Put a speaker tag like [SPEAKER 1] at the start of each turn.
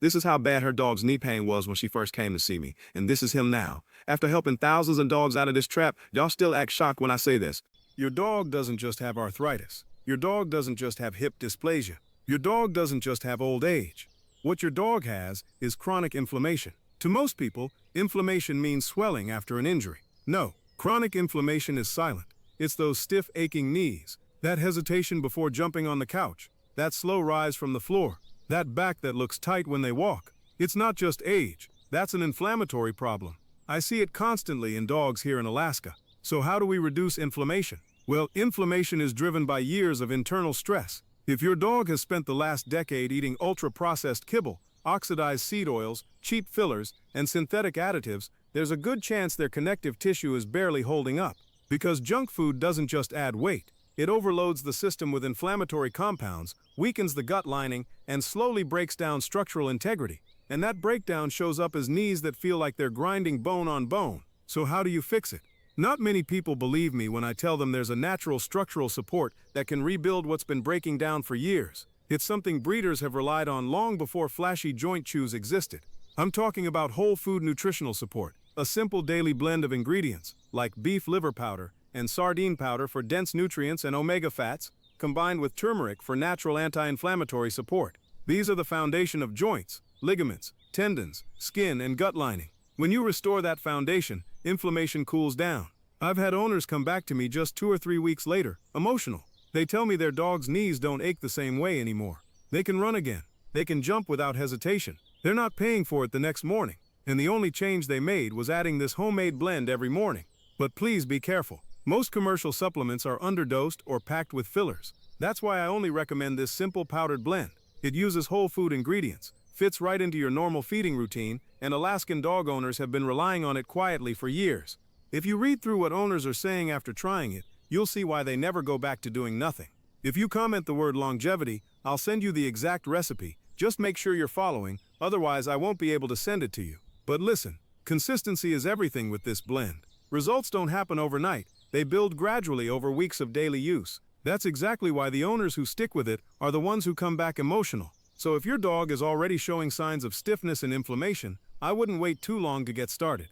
[SPEAKER 1] This is how bad her dog's knee pain was when she first came to see me, and this is him now. After helping thousands of dogs out of this trap, y'all still act shocked when I say this. Your dog doesn't just have arthritis. Your dog doesn't just have hip dysplasia. Your dog doesn't just have old age. What your dog has is chronic inflammation. To most people, inflammation means swelling after an injury. No, chronic inflammation is silent. It's those stiff, aching knees, that hesitation before jumping on the couch, that slow rise from the floor, that back that looks tight when they walk. It's not just age, that's an inflammatory problem. I see it constantly in dogs here in Alaska. So how do we reduce inflammation? Well, inflammation is driven by years of internal stress. If your dog has spent the last decade eating ultra-processed kibble, oxidized seed oils, cheap fillers, and synthetic additives, there's a good chance their connective tissue is barely holding up. Because junk food doesn't just add weight, it overloads the system with inflammatory compounds, weakens the gut lining, and slowly breaks down structural integrity. And that breakdown shows up as knees that feel like they're grinding bone on bone. So how do you fix it? Not many people believe me when I tell them there's a natural structural support that can rebuild what's been breaking down for years. It's something breeders have relied on long before flashy joint chews existed. I'm talking about whole food nutritional support, a simple daily blend of ingredients, like beef liver powder and sardine powder for dense nutrients and omega fats, combined with turmeric for natural anti-inflammatory support. These are the foundation of joints, ligaments, tendons, skin, and gut lining. When you restore that foundation, inflammation cools down. I've had owners come back to me just 2 or 3 weeks later, emotional. They tell me their dog's knees don't ache the same way anymore. They can run again. They can jump without hesitation. They're not paying for it the next morning. And the only change they made was adding this homemade blend every morning. But please be careful. Most commercial supplements are underdosed or packed with fillers. That's why I only recommend this simple powdered blend. It uses whole food ingredients, fits right into your normal feeding routine, and Alaskan dog owners have been relying on it quietly for years. If you read through what owners are saying after trying it, you'll see why they never go back to doing nothing. If you comment the word longevity, I'll send you the exact recipe. Just make sure you're following, otherwise I won't be able to send it to you. But listen, consistency is everything with this blend. Results don't happen overnight. They build gradually over weeks of daily use. That's exactly why the owners who stick with it are the ones who come back emotional. So if your dog is already showing signs of stiffness and inflammation, I wouldn't wait too long to get started.